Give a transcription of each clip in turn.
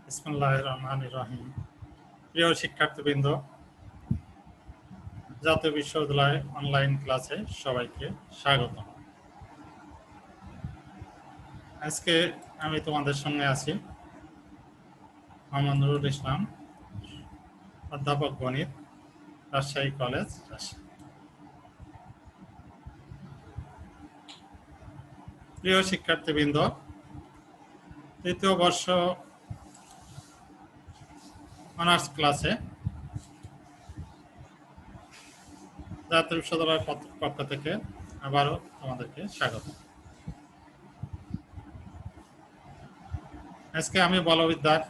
বিসমিল্লাহির রহমানির রহিম। প্রিয় শিক্ষার্থীবৃন্দ, জাতীয় বিশ্ববিদ্যালয় অনলাইন ক্লাসে সবাইকে স্বাগত। আজকে আমি তোমাদের সঙ্গে আছি মোহাম্মদ নুরুল ইসলাম, অধ্যাপক গণিত, রাজশাহী কলেজ, রাজশাহী। প্রিয় শিক্ষার্থীবৃন্দ, তৃতীয় বর্ষ অনার্স ক্লাসে জাতীয় বিশ্ববিদ্যালয়ের পক্ষ থেকে আবারও তোমাদেরকে স্বাগত। আজকে আমি বলবিদ্যার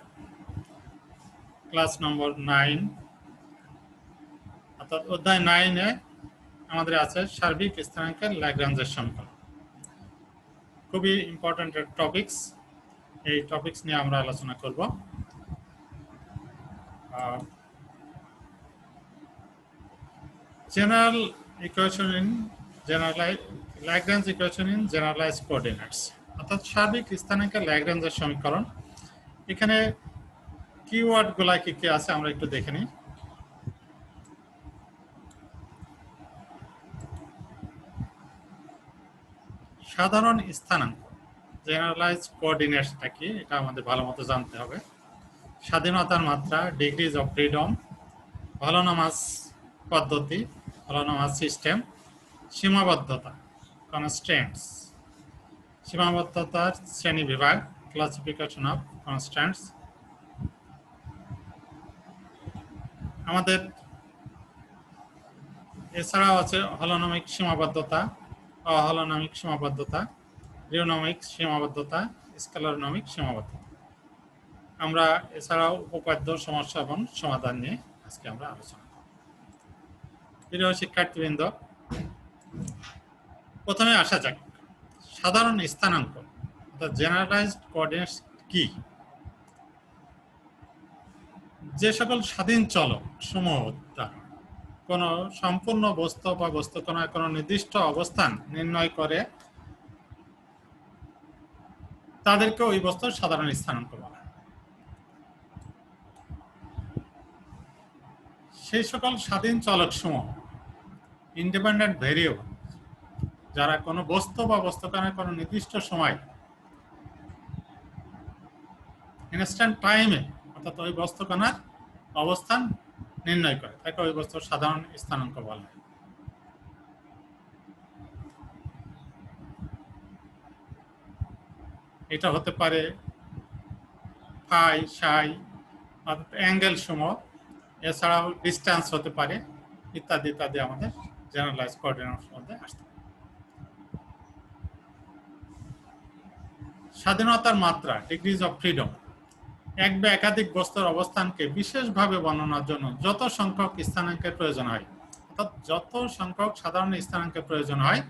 ক্লাস নম্বর 9 অর্থাৎ অধ্যায় 9-এ আমাদের আছে সার্বিক স্থানাঙ্কের ল্যাগ্রাঞ্জের সমীকরণ। খুবই ইম্পর্টেন্ট টপিকস, এই টপিকস নিয়ে আমরা আলোচনা করব। General equation in Lagrange equation in generalised coordinates, অর্থাৎ সার্বিক স্থানাঙ্কের ল্যাগ্রাঞ্জের সমীকরণ। এখানে কিওয়ার্ডগুলা কি কি আছে আমরা একটু দেখে নিই। সাধারণ স্থানাঙ্ক, জেনারেলাইজড কোঅর্ডিনেটসটা কি, এটা আমাদের ভালো মতো জানতে হবে। স্বাধীনতার মাত্রা, ডিগ্রিজ অফ ফ্রিডম, ভলোনোমাস পদ্ধতি, ভলোনোমাস সিস্টেম, সীমাবদ্ধতা, কনস্ট্যান্টস, সীমাবদ্ধতার শ্রেণী বিভাগ, ক্লাসিফিকেশন অফ কনস্ট্যান্টস। আমাদের এছাড়াও আছে হলোনমিক সীমাবদ্ধতা, অহলোনমিক সীমাবদ্ধতা, রিওনমিক সীমাবদ্ধতা, স্কেলারনমিক সীমাবদ্ধতা। আমরা এছাড়াও উপপাদ্য, সমস্যা এবং সমাধান নিয়ে আজকে আমরা আলোচনা করব। প্রিয় শিক্ষার্থীবৃন্দ, প্রথমে আসা যাক সাধারণ স্থানাঙ্ক অর্থাৎ জেনারেলাইজড কোঅর্ডিনেটস কি। যে সকল স্বাধীন চলক সমূহ দ্বারা কোন সম্পূর্ণ বস্তু বা বস্তুকণার কোন নির্দিষ্ট অবস্থান নির্ণয় করে তাদেরকে ওই বস্তুর সাধারণ স্থানাঙ্ক বলা হয়। সেই সকল স্বাধীন চলক সমূহ, ইন্ডিপেন্ডেন্ট ভেরিয়েবল, যারা কোনো বস্তু বা বস্তুকণার কোনো নির্দিষ্ট সময় ইনস্ট্যান্ট টাইমে অর্থাৎ ওই বস্তুকণার অবস্থান নির্ণয় করে তাকে ওই বস্তুর সাধারণ স্থানাঙ্ক বলা হয়। এটা হতে পারে ফাই, সাই অর্থাৎ অ্যাঙ্গেল সমূহ, এছাড়াও ডিস্টেন্স হতে পারে, ইত্যাদি ইত্যাদি আমাদের জেনারেলাইজ কোঅর্ডিনেটস মধ্যে আসতে পারে। স্বাধীনতার মাত্রা, ডিগ্রিজ অফ ফ্রিডম, এক বা একাধিক বস্তুর অবস্থানকে বিশেষভাবে বর্ণনার জন্য যত সংখ্যক স্থানাঙ্কের প্রয়োজন হয়, অর্থাৎ যত সংখ্যক সাধারণ স্থানাঙ্কের প্রয়োজন হয়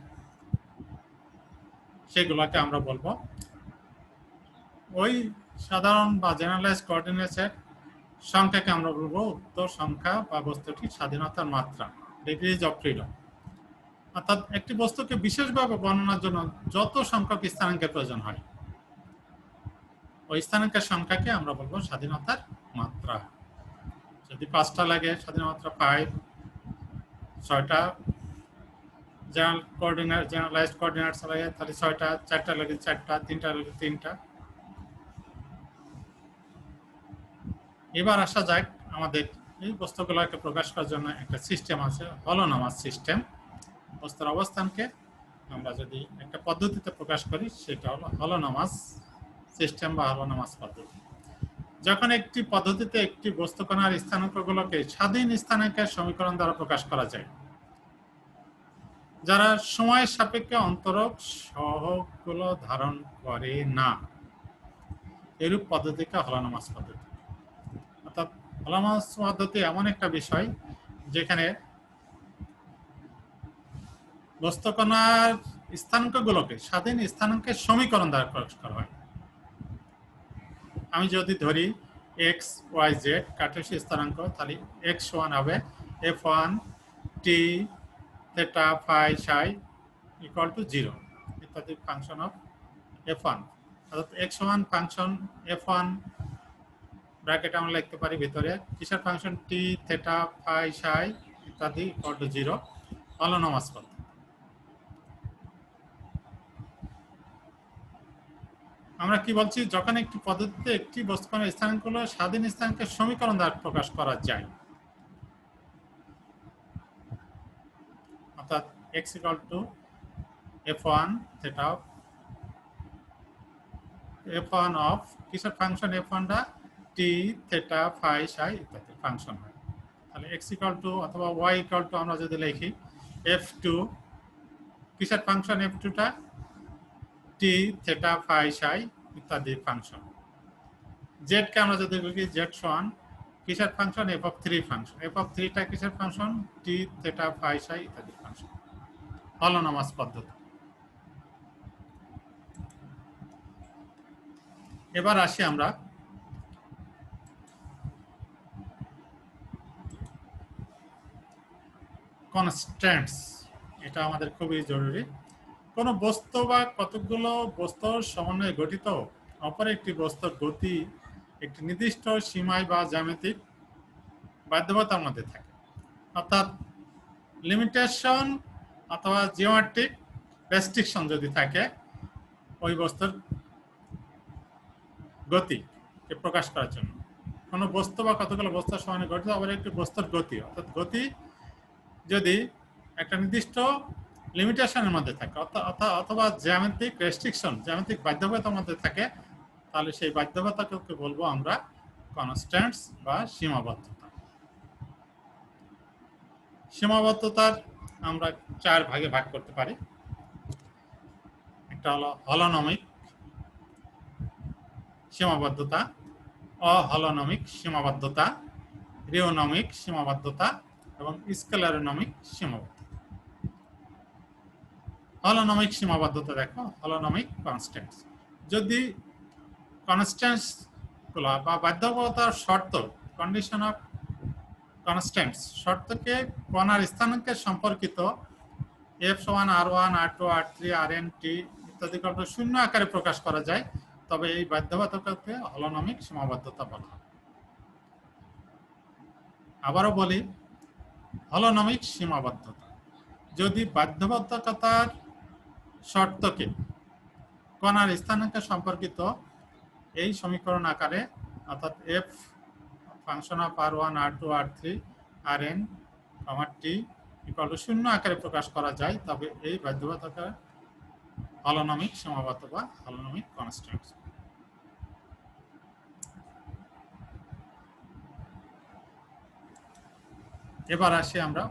সেগুলোকে আমরা বলবো ওই সাধারণ বা জেনারেলাইজ কোঅর্ডিনেটসের সংখ্যাকে আমরা বলবো উক্ত সংখ্যা বা বস্তুটির স্বাধীনতার মাত্রা, ডিগ্রিজ অফ ফ্রিডম। অর্থাৎ একটি বস্তুকে বিশেষভাবে বর্ণনার জন্য যত সংখ্যক স্থানাঙ্কের প্রয়োজন হয় ওই স্থানাঙ্কের সংখ্যাকে আমরা বলবো স্বাধীনতার মাত্রা। যদি 5টা লাগে স্বাধীনতার মাত্রা 5, 6টা জেনারেলাইজড কোঅর্ডিনেটস লাগে তাহলে 6টা, 4টা লাগে 4টা, 3টা লাগে 3টা। এবার আসা যাক আমাদের এই বস্তুগুলোকে প্রকাশ করার জন্য একটা সিস্টেম আছে, হলোনোমাস সিস্টেম। বস্তুর অবস্থানকে আমরা যদি একটা পদ্ধতিতে প্রকাশ করি সেটা হলো হলোনোমাস সিস্টেম বা হলোনোমাস পদ্ধতি। যখন একটি পদ্ধতিতে একটি বস্তুকণার স্থানাঙ্কগুলোকে স্বাধীন স্থানাঙ্কের সমীকরণ দ্বারা প্রকাশ করা যায় যারা সময়ের সাপেক্ষে অন্তরক সহগগুলো ধারণ করে না, এরূপ পদ্ধতিকে হলোনোমাস পদ্ধতি। অর্থাৎ হলোনোমাস পদ্ধতি এমন একটা বিষয় যেখানে বস্তুকণার স্থানাঙ্কগুলোকে স্বাধীন স্থানাঙ্কের সমীকরণ দ্বারা প্রকাশ করা হয়। আমি যদি ধরি এক্স, ওয়াই, জেড কার্টেসীয় স্থানাঙ্ক, তাহলে x1 হবে f1 t theta phi psi equal to 0 ইত্যাদি ফাংশন অফ f1। অর্থাৎ x1 ফাংশন f1 ব্র্যাকেট আমরা লিখতে পারি ভিতরে কিসের ফাংশন টি থেটা ফাই সাই ইত্যাদি ইকুয়াল টু 0 হলোনমাস পদ্ধতি। আমরা কি বলছি, যখন একটি পদ্ধতিতে একটি বস্তুকণের স্থানাঙ্কগুলো স্বাধীন স্থানাঙ্কের সমীকরণ দ্বারা প্রকাশ করা যায়, অর্থাৎ x equal to f1 theta f1 of কিসের ফাংশন f1 টা t theta phi psi ইত্যাদি ফাংশন হয়। তাহলে x equal to অথবা y equal to আমরা যদি লিখি f2 কিসের ফাংশন f2 টা t theta phi psi ইত্যাদি ফাংশন। z কে আমরা যদি লিখি z1 কিসের function f of 3 function, f of 3 টা কিসের function t theta phi psi ইত্যাদি ফাংশন। হলোনমাস পদ্ধতি। এবার আসি আমরা কনস্ট্যান্টস, এটা আমাদের খুবই জরুরি। কোন বস্তু বা কতগুলো বস্তুর সমন্বয়ে গঠিত অপর একটি বস্তুর গতি একটি নির্দিষ্ট সীমায় বা জ্যামিতিক বাধ্যবাধকতার মধ্যে থাকে, অর্থাৎ লিমিটেশন অথবা জিওমেট্রিক রেস্ট্রিকশন যদি থাকে ওই বস্তুর গতিকে প্রকাশ করার জন্য। কোনো বস্তু বা কতগুলো বস্তুর সমন্বয়ে গঠিত অপর একটি বস্তুর গতি, অর্থাৎ গতি যদি একটা নির্দিষ্ট লিমিটেশনের মধ্যে থাকে অথবা জ্যামিতিক রেস্ট্রিকশন জ্যামিতিক বাধ্যবাধকতার মধ্যে থাকে, তাহলে সেই বাধ্যবাধকতাকে বলবো আমরা কনস্ট্যান্টস বা সীমাবদ্ধতা। সীমাবদ্ধতার আমরা 4 ভাগে ভাগ করতে পারি। একটা হলো হলোনমিক সীমাবদ্ধতা, অহলোনমিক সীমাবদ্ধতা, রিওনমিক সীমাবদ্ধতা এবং স্কেলারোনমিক সীমাবদ্ধতা। হলোনমিক সীমাবদ্ধতা দেখো, হলোনমিক কনস্ট্যান্টস। যদি কনস্ট্যান্টস গুলো বা বাধ্যবাধকতার শর্ত, কন্ডিশন অফ কনস্ট্যান্টস শর্তকে কণার স্থানাঙ্কের সম্পর্কিত f1 r1 r2 r3 rn t ইত্যাদি কত শূন্য আকারে প্রকাশ করা যায়, তবে এই বাধ্যবাধকতাকে হলোনমিক সীমাবদ্ধতা বলা হয়। আবারও বলি, হলোনমিক সীমাবদ্ধতা যদি বাধ্যবাধকতার শর্তকে কণার স্থানাঙ্কের সম্পর্কিত এই সমীকরণ আকারে, অর্থাৎ f function of r1 r2 r3 rn t equal to শূন্য আকারে প্রকাশ করা যায়, তবে এই বাধ্যবাধকতা হলোনমিক সীমাবদ্ধতা বা হলোনমিক কনস্ট্যান্টস। এবার আসি আমরা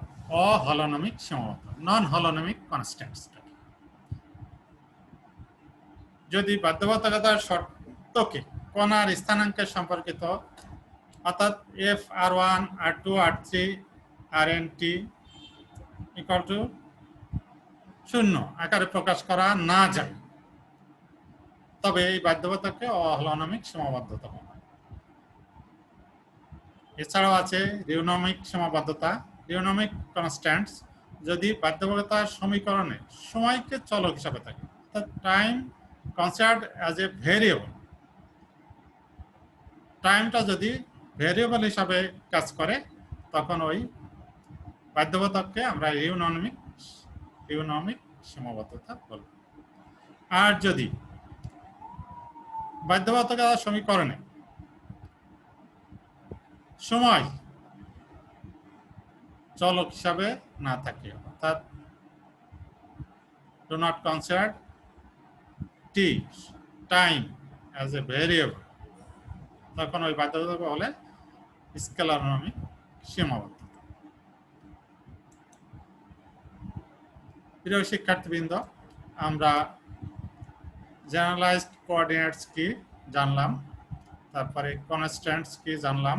অহলোনমিক সীমাবদ্ধতা, নন হলোনমিক কনস্ট্যান্টস। যদি বাধ্যবাধকতার শর্তকে কণার স্থানাঙ্কের সম্পর্কিত, অর্থাৎ f r1 r2 r3 rn t equal to শূন্য আকারে প্রকাশ করা না যায়, তবে এই বাধ্যবাধকতাকে অহলোনমিক সীমাবদ্ধতা বলা হয়। এছাড়াও আছে রিওনমিক সীমাবদ্ধতা, রিওনমিক কনস্ট্যান্টস, যদি বাধ্যবাধকতার সমীকরণে সময়কে চলক হিসাবে থাকে, অর্থাৎ time considered as a variable, টাইমটা যদি ভেরিয়েবল হিসাবে কাজ করে, তখন ওই বাধ্যবাধককে আমরা রিওনমিক সীমাবদ্ধতা বলব। আর যদি বাধ্যবাধকতার সমীকরণে সময় চলক হিসাবে না থাকে, অর্থাৎ do not consider tea time as a variable, তখন ওই বাধ্যবাধকতা বলে স্কেলারোনমিক সীমাবদ্ধতা। প্রিয় শিক্ষার্থীবৃন্দ, আমরা জেনারেলাইজড কোঅর্ডিনেটস কি জানলাম, তারপরে কনস্ট্যান্টস কি জানলাম,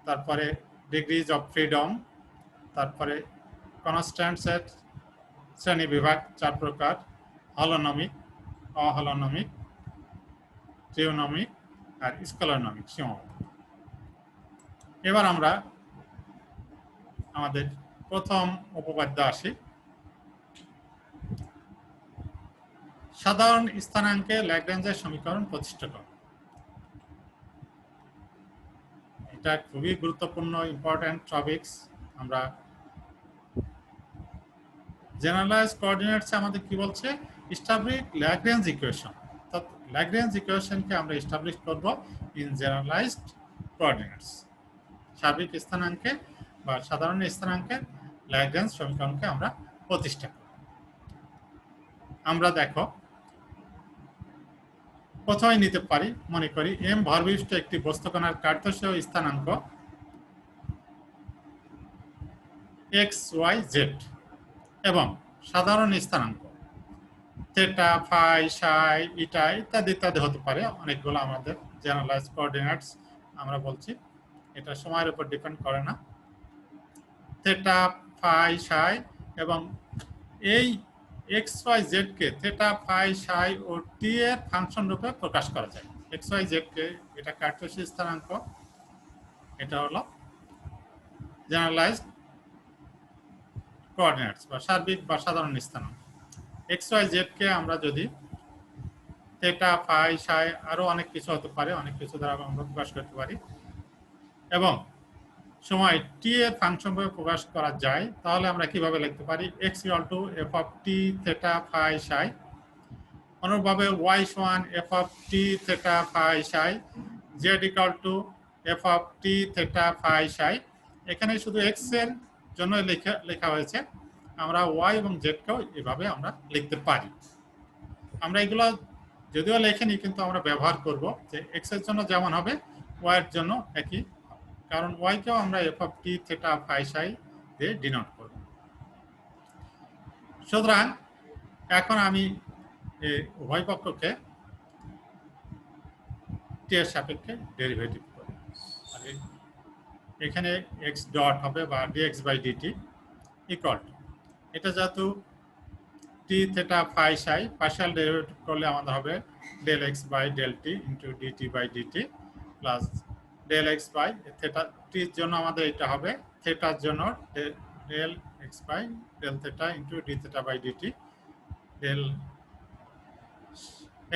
তারপরে ডিগ্রিজ অফ ফ্রিডম, তারপরে কনস্ট্যান্টস এর শ্রেণী বিভাগ 4 প্রকার, হলোনমিক, অহলোনমিক, রিওনমিক আর স্কেলারোনমিক সীমাবদ্ধতা। এবার আমরা আমাদের প্রথম উপপাদ্য আসি। সাধারণ স্থানাঙ্কে ল্যাগ্রাঞ্জের সমীকরণ প্রতিষ্ঠা করা। এটা খুবই গুরুত্বপূর্ণ ইম্পর্টেন্ট টপিকস। আমরা জেনারেলাইজ কোঅর্ডিনেটসে আমাদের কি বলছে, এস্টাবলিশ ল্যাগ্রেঞ্জ ইকুয়েশন। অর্থাৎ ল্যাগ্রেঞ্জ ইকুয়েশনকে আমরা এস্টাবলিশ করব ইন জেনারেলাইজড কোঅর্ডিনেটস। সার্বিক স্থানাঙ্কে বা সাধারণ স্থানাঙ্কে ল্যাগ্রেঞ্জ সমীকরণকে আমরা প্রতিষ্ঠা করব। আমরা দেখো প্রথমে নিতে পারি, মনে করি এম ভরবিশিষ্ট একটি বস্তুকণার কার্তেশীয় স্থানাঙ্ক এক্স ওয়াই জেড এবং সাধারণ স্থানাঙ্ক থেটা, ফাই, সাই, ইটা ইত্যাদি ইত্যাদি হতে পারে। অনেকগুলো আমাদের জেনারেলাইজড কোঅর্ডিনেটস আমরা বলছি, এটা সময়ের উপর ডিপেন্ড করে না। থেটা, ফাই, সাই এবং এই এক্স ওয়াই জেড কে থেটা, ফাই, সাই ও টি এর ফাংশন রূপে প্রকাশ করা যায়। এক্স ওয়াই জেড কে এটা কার্টেসীয় স্থানাঙ্ক, এটা হলো জেনারেলাইজড কোঅর্ডিনেটস বা সার্বিক বা সাধারণ স্থানাঙ্ক। এক্স ওয়াই জেড কে আমরা যদি থেটা, ফাই, সাই আরো অনেক কিছু হতে পারে, অনেক কিছু দ্বারা আমরা প্রকাশ করতে পারি এবং সময় টি এর ফাংশন ভাবে প্রকাশ করা যায়, তাহলে আমরা কিভাবে লিখতে পারি, x equal to f of t theta phi psi. অনুরূপভাবে y সমান f of t theta phi psi, z equal to f of t theta phi psi. এখানে শুধু x এর জন্য লেখা হয়েছে, আমরা y এবং z কেও এভাবে আমরা লিখতে পারি। আমরা এগুলো যদিও লেখিনি, কিন্তু আমরা ব্যবহার করব যে x এর জন্য যেমন হবে y এর জন্য একই, কারণ y কেও আমরা f of t theta phi psi দিয়ে ডিনোট করব। সুতরাং এখন আমি উভয় পক্ষকে t এর সাপেক্ষে ডেরিভেটিভ করব। এখানে x ডট হবে বা dx by dt equal to, এটা যেহেতু t theta phi psi, partial derivative করলে আমাদের হবে del x by del t into dt by dt plus del x by theta, t এর জন্য আমাদের এটা হবে, থেটার জন্য del x by del theta into d theta by dt, del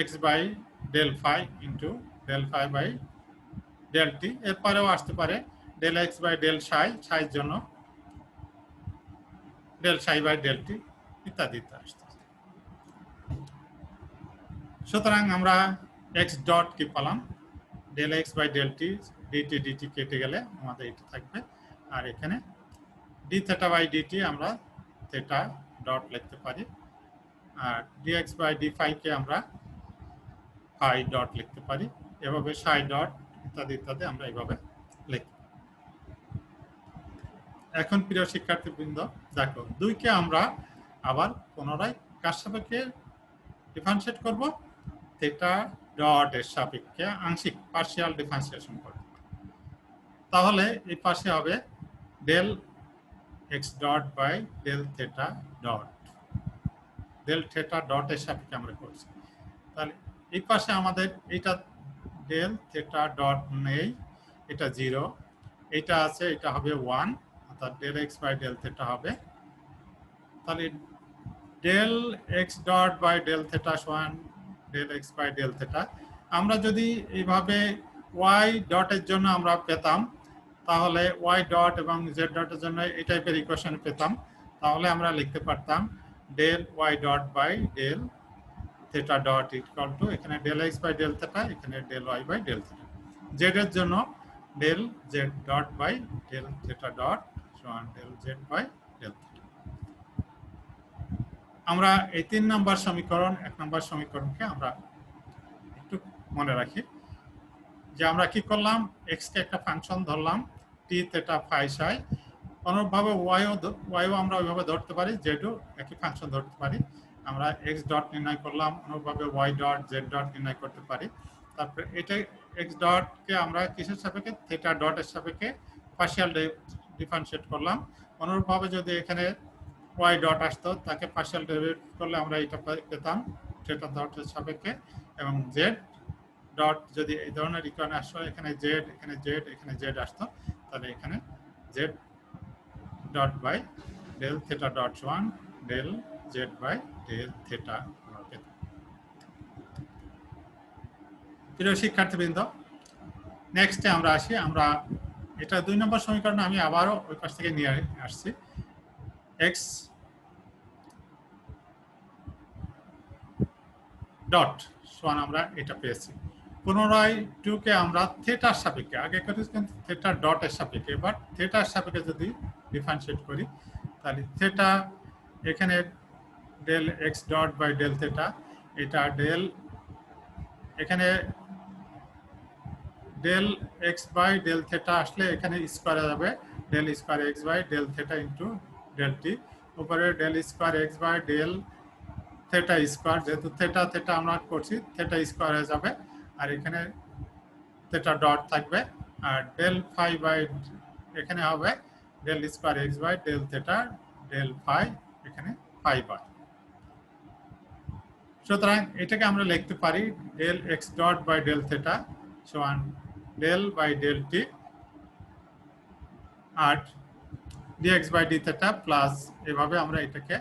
x by del phi into del phi by del t। এরপরেও আসতে পারে ডেল x বাই ডেল সাই, সাইয়ের জন্য del Sai by del t ইত্যাদি আসতে। সুতরাং আমরা x ডট কি পেলাম, del x by del t, dt dt কেটে গেলে আমাদের এটা থাকবে, আর এখানে d থেটা বাই dt আমরা থেটা ডট লিখতে পারি, আর dx বাই d ফাই কে আমরা ফাই ডট লিখতে পারি, এভাবে সাই ডট ইত্যাদি ইত্যাদি আমরা এইভাবে লিখি। এখন প্রিয় শিক্ষার্থীবৃন্দ দেখো, 2 কে আমরা আবার পুনরায় কার সাপেক্ষে ডিফারেন্সিয়েট করব, থেটা ডট এর সাপেক্ষে আংশিক পার্শিয়াল ডিফারেন্সিয়েশন করব। তাহলে এই পাশে হবে del x dot by del theta dot, del theta dot এর সাপেক্ষে আমরা করছি। তাহলে এই পাশে আমাদের এটা ডেল থেটা ডট নেই, এটা 0, এটা আছে, এটা হবে 1, অর্থাৎ del x by del theta হবে। তাহলে del x dot by del theta সমান del x by del theta. আমরা যদি এইভাবে ওয়াই ডটের জন্য আমরা পেতাম, তাহলে ওয়াই ডট এবং জেড ডটের জন্য এই টাইপের ইকুয়েশন পেতাম, তাহলে আমরা লিখতে পারতাম del y dot by del theta dot equal to, এখানে del x by del theta, এখানে del y by del theta. Z এর জন্য del z dot by del theta dot সমান del z by del theta. আমরা এই 3 নম্বর সমীকরণ, 1 নম্বর সমীকরণকে আমরা একটু মনে রাখি যে আমরা কি করলাম, x কে একটা ফাংশন ধরলাম t থেটা ফাই সাই, অনুরূপভাবে y ও আমরা ওইভাবে ধরতে পারি, z ও একই ফাংশন ধরতে পারি। আমরা x ডট নির্ণয় করলাম, অনুরূপভাবে y ডট z ডট নির্ণয় করতে পারি। তারপরে এটা x ডট কে আমরা কিসের সাপেক্ষে, থেটা ডট এর সাপেক্ষে পার্শিয়াল ডিফারেন্সিয়েট করলাম। অনুরূপভাবে যদি এখানে y ডট আসতো, তাকে পার্শিয়াল ডেরিভেটিভ করলে আমরা এটা পেতাম থেটা ডটের সাপেক্ষে, এবং z ডট যদি এই ধরনের ইকুয়েশন আসতো, এখানে z, এখানে z, এখানে z আসতো, তাহলে এখানে z dot by del theta dot সমান del z by del theta. প্রিয় শিক্ষার্থীবৃন্দ, নেক্সটে আমরা আসি, আমরা এটা 2 নম্বর সমীকরণ আমি আবারও ওই পাশ থেকে নিয়ে আসছি। x ডট সমান আমরা এটা পেয়েছি। পুনরায় 2 কে আমরা থিটার সাপেক্ষে, আগে করেছি কিন্তু থিটা ডটের সাপেক্ষে, এবার থিটার সাপেক্ষে যদি ডিফারেন্সিয়েট করি তাহলে থিটা এখানে del x dot by del theta, এটা ডেল এখানে del x by del theta আসলে এখানে স্কোয়ারে যাবে del square x by del theta into del t, উপরে del square x by del theta square, যেহেতু থিটা থিটা আমরা করছি থিটা স্কোয়ার হয়ে যাবে, আর এখানে থিটা ডট থাকবে, আর ডেল ফাই বাই এখানে হবে del square x by del theta del phi, এখানে ফাই বাই। সুতরাং এটাকে আমরা লিখতে পারি del x dot by del theta সমান ডেল বাই ডেল টি আর dx by d theta plus, এভাবে আমরা এটাকে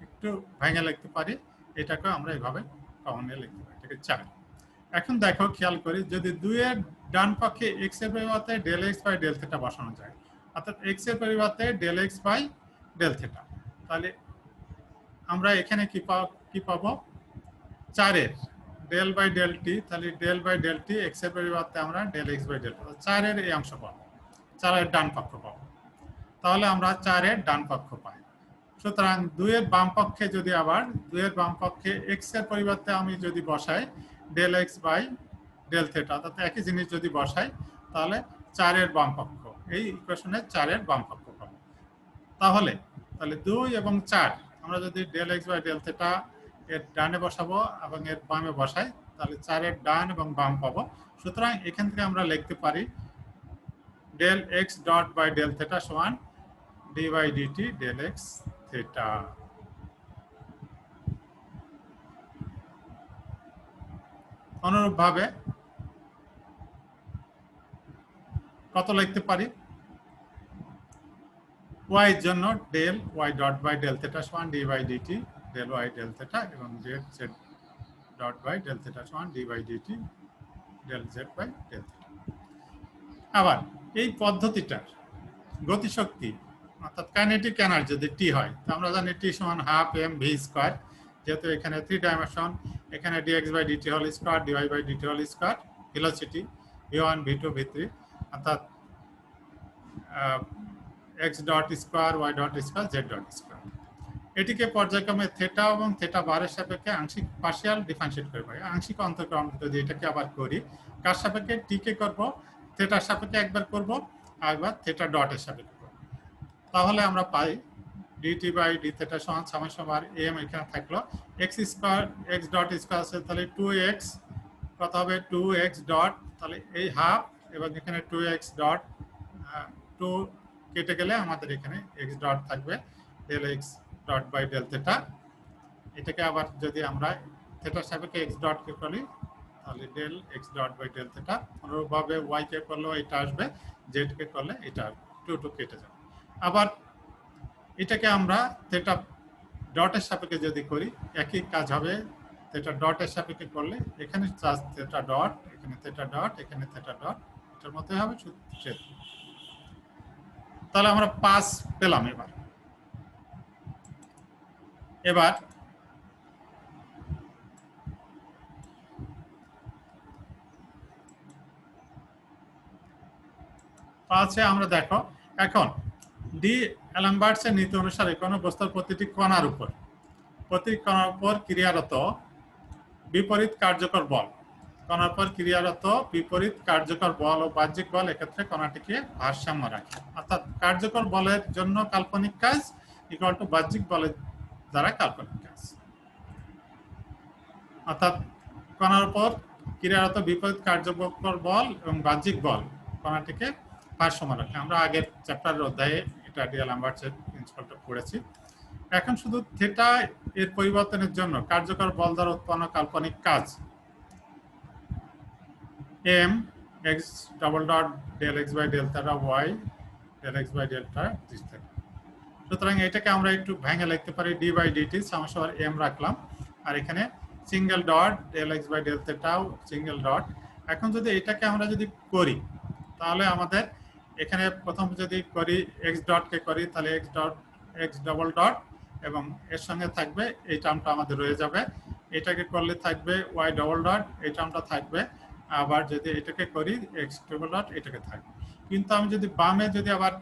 একটু ভেঙে লিখতে পারি, এটাকে আমরা এভাবে কমনে লিখতে পারি, এটাকে 4। এখন দেখো খেয়াল করি, যদি 2 এর ডান পক্ষে x এর পরিবর্তে del x by del theta বসানো যায়, অর্থাৎ x এর পরিবর্তে del x by del theta, তাহলে আমরা এখানে কি পাবো 4 এর ডেল বাই ডেল টি, তাহলে del by del T x এর পরিবর্তে আমরা ডেল এক্স বাই ডেল, 4 এর এই অংশ পাবো, 4 এর ডান পক্ষ পাবো, তাহলে আমরা 4 এর ডান পক্ষ পাই। সুতরাং 2 এর বাম পক্ষে যদি আবার 2 এর বাম পক্ষে x এর পরিবর্তে আমি যদি বসাই del x by del theta, অর্থাৎ একই জিনিস যদি বসাই তাহলে 4 এর বাম পক্ষ, এই ইকুয়েশনে 4 এর বাম পক্ষ পাবো। তাহলে 2 এবং 4 আমরা যদি del x by del theta এর ডানে বসাবো এবং এর বামে বসাই তাহলে 4 এর ডান এবং বাম পাবো। সুতরাং এখান থেকে আমরা লিখতে পারি del x dot by del theta সমান d by dt del x theta. অনুরূপভাবে কত লিখতে পারি, y এর জন্য del y dot by del theta সমান d by dt del y del theta, এবং z dot by del theta সমান d by dt del z by del theta. আবার এই পদ্ধতিটার গতিশক্তি অর্থাৎ কাইনেটিক এনার্জি যদি টি হয়, তো আমরা জানি টি সমান হাফ এম ভি স্কোয়ার, যেহেতু এখানে 3 ডাইমেনশন, এখানে dx by dt whole square dy by dt whole square, velocity v1 v2 v3, অর্থাৎ x dot square y dot square z dot square. এটিকে পর্যায়ক্রমে থিটা এবং থিটা বারের সাপেক্ষে আংশিক পার্শিয়াল ডিফারেন্সিয়েট করে পাই। আংশিক অন্তর্করণ যদি এটাকে আবার করি, কার সাপেক্ষে টি কে করব, থিটার সাপেক্ষে একবার করব আর একবার থিটা ডটের সাপেক্ষে করব, তাহলে আমরা পাই ডিটি বাই ডি থিটা সমান সামেশন বার এম, এখানে থাকলো x square x dot square আছে, তাহলে 2x কত হবে 2x ডট, তাহলে এই হাফ এবং এখানে 2x ডট, 2 কেটে গেলে আমাদের এখানে x ডট থাকবে del x dot by del theta. এটাকে আবার যদি আমরা থিটার সাপেক্ষে x ডট কে করি তাহলে del x dot by del theta. অনুরূপভাবে y কে করলেও এটা আসবে, z কে করলে এটা 2 কেটে যাবে। আবার এটাকে আমরা থিটা ডটের সাপেক্ষে যদি করি একই কাজ হবে, থিটা ডটের সাপেক্ষে করলে এখানে থিটা ডট, এখানে থিটা ডট, এখানে থিটা ডট, এটার মধ্যে হবে ছেদ। তাহলে আমরা 5 পেলাম। এবার পাঁচে আমরা দেখো এখন ডি অ্যালাম্বার্টসের নীতি অনুসারে কোনো বস্তুর প্রতিটি কণার উপর ক্রিয়ারত বিপরীত কার্যকর বল, কণার উপর ক্রিয়ারত বিপরীত কার্যকর বল ও বাহ্যিক বল এক্ষেত্রে কণাটিকে ভারসাম্য রাখে। অর্থাৎ কার্যকর বলের জন্য কাল্পনিক কাজ ইকুয়াল টু বাহ্যিক বলের দ্বারা কাল্পনিক কাজ, অর্থাৎ কণার উপর ক্রিয়ারত বিপরীত কার্যকর বল এবং বাহ্যিক বল কণাটিকে ভারসাম্য রাখে। আমরা আগের চ্যাপ্টারের অধ্যায়ে এটা ডি অ্যালাম্বার্টসের প্রিন্সিপালটা পড়েছি। এখন শুধু থিটা এর পরিবর্তনের জন্য কার্যকর বল দ্বারা উৎপন্ন কাল্পনিক কাজ m x double dot del x by del theta y del x by del theta. সুতরাং এটাকে আমরা একটু ভেঙে লিখতে পারি ডি বাই ডিটি সমান এম রাখলাম, আর এখানে single dot del x by del থিটাও সিঙ্গেল ডট। এখন যদি এটাকে আমরা যদি করি তাহলে আমাদের এখানে প্রথম যদি করি এক্স ডটকে করি তাহলে x dot x double dot এবং এর সঙ্গে থাকবে এই টার্মটা আমাদের রয়ে যাবে। এটাকে করলে থাকবে ওয়াই ডবল ডট, এই টার্মটা থাকবে। আবার যদি এটাকে করি এক্স ডবল ডট, এটাকে থাকবে। কিন্তু আমি যদি বামে যদি আবার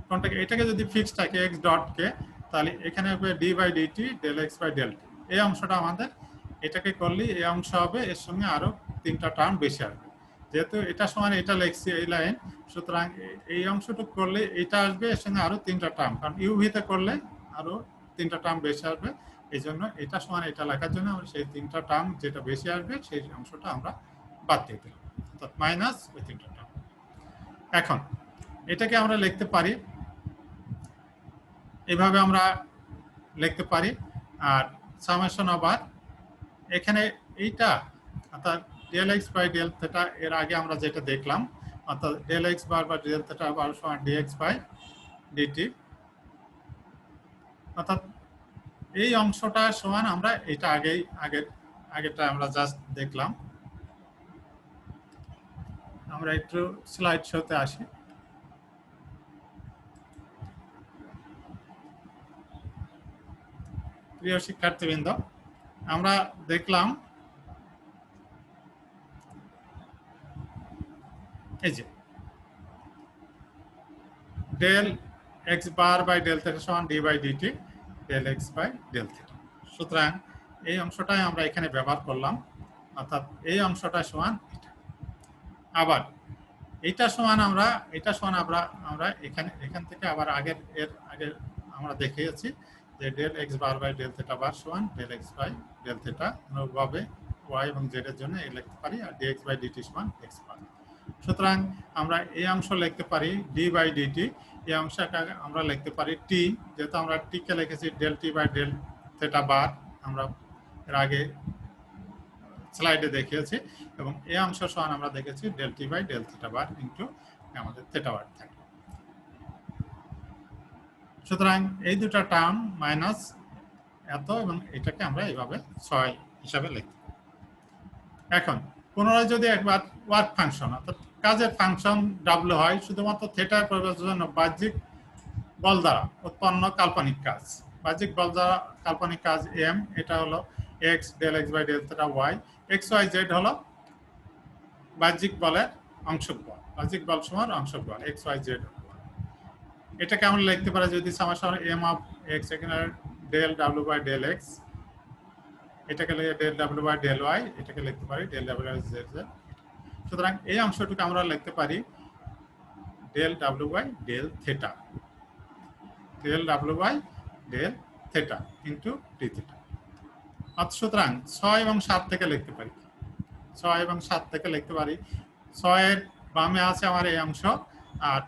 কোনটাকে এটাকে যদি ফিক্স থাকে এক্স ডটকে, তাহলে এখানে হবে d by dt del x by del t. এই অংশটা আমাদের এটাকে করলে এই অংশ হবে, এর সঙ্গে আরো 3টা টার্ম বেশি আসবে। যেহেতু এটা সমান এটা লিখছি এই লাইন, সুতরাং এই অংশটুকু করলে এটা আসবে, এর সঙ্গে আরো 3টা টার্ম, কারণ ইউভিতে করলে আরো 3টা টার্ম বেশি আসবে। এই জন্য এটা সমান এটা লেখার জন্য আমরা সেই 3টা টার্ম যেটা বেশি আসবে সেই অংশটা আমরা বাদ দিয়ে দিলাম, অর্থাৎ মাইনাস ওই 3টা টার্ম। এখন এটাকে আমরা লিখতে পারি এভাবে, আমরা লিখতে পারি। আর সামেশন আবার এখানে এইটা অর্থাৎ del x by del theta, এর আগে আমরা যেটা দেখলাম অর্থাৎ ডেল এক্স বার বা ডেল থেটা বার সমান ডিএক্স বাই ডিটি, অর্থাৎ এই অংশটা সমান আমরা এটা আগেরটা আমরা জাস্ট দেখলাম। আমরা একটু স্লাইড শোতে আসি। প্রিয় শিক্ষার্থীবৃন্দ, আমরা দেখলাম এই যে del x bar by del theta সমান d by dt del x by del theta. সুতরাং এই অংশটাই আমরা এখানে ব্যবহার করলাম, অর্থাৎ এই অংশটা সমান এটা। আবার এটা সমান আমরা এখান থেকে আবার এর আগে আমরা দেখিয়েছি যে del x bar by del theta bar সমান del x by del theta, অনুরূপভাবে ওয়াই এবং জেড এর জন্য এই লিখতে পারি, আর ডিএক্স বাই ডিটি সমান এক্স বার। সুতরাং আমরা এই অংশ লিখতে পারি ডি বাই ডিটি, এই অংশটা আমরা লিখতে পারি টি, যেহেতু আমরা টি কে লিখেছি del T by del theta bar, আমরা এর আগে স্লাইডে দেখিয়েছি, এবং এই অংশ সমান আমরা দেখেছি del T by del theta bar into আমাদের থেটা বার থাকে। সুতরাং এই দুটো টার্ম মাইনাস এত, এবং এটাকে আমরা এইভাবে 6 হিসাবে লিখতে পারি। এখন পুনরায় যদি একবার ওয়ার্ক ফাংশন অর্থাৎ কাজের ফাংশন ডাব্লিউ হয় শুধুমাত্র থেটার প্রয়োগের জন্য বাহ্যিক বল দ্বারা উৎপন্ন কাল্পনিক কাজ, বাহ্যিক বল দ্বারা কাল্পনিক কাজ এম, এটা হলো x del x by del theta y, x y z হলো বাহ্যিক বলের অংশক বল, বাহ্যিক বল সমান অংশক বল এক্স ওয়াই জেড। এটাকে আমরা লিখতে পারি যদি সামেশন এম অফ এক্স, এখানে del W by del X, এটাকে লিখে del W by del Y, এটাকে লিখতে পারি del W by Z Z. সুতরাং এই অংশটুকু আমরা লিখতে পারি del W by del theta, del W by del theta into d theta. সুতরাং 6 এবং 7 থেকে লিখতে পারি, 6 এবং 7 থেকে লিখতে পারি। 6 এর বামে আছে আমার এই অংশ, আর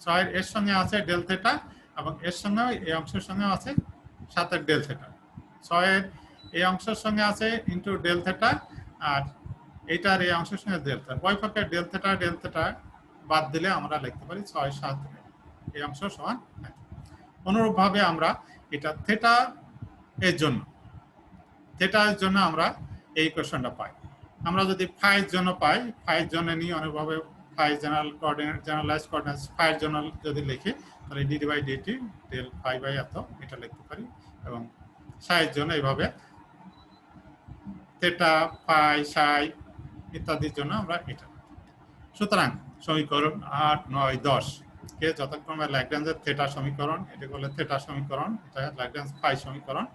6 এর সঙ্গে আছে ডেল থেটা, এবং এর সঙ্গে এই অংশের সঙ্গে আছে 7 এর ডেল থেটা। 6 এর এই অংশের সঙ্গে আছে ইনটু ডেল থেটা, আর এইটার এই অংশের সঙ্গে ডেল থেটা। উভয় পক্ষে ডেল থেটা বাদ দিলে আমরা লিখতে পারি 6 7 এই অংশ সমান। অনুরূপভাবে আমরা এটা থেটা এর জন্য আমরা এই ইকুয়েশনটা পাই। আমরা যদি ফাই এর জন্য পাই, ফাই এর জন্য নিই অনুরূপভাবে phi general coordinate, generalize coordinate phi এর জন্য যদি লিখি তাহলে d by dt del phi by এত এটা লিখতে পারি, এবং সাই এর জন্য এইভাবে থেটা ফাই সাই ইত্যাদির জন্য আমরা এটা। সুতরাং সমীকরণ 8 9 10 কে যথাক্রমে ল্যাগ্রাঞ্জের থেটা সমীকরণ, এটা বলে থেটা সমীকরণ, এটা ল্যাগ্রাঞ্জ ফাই সমীকরণ,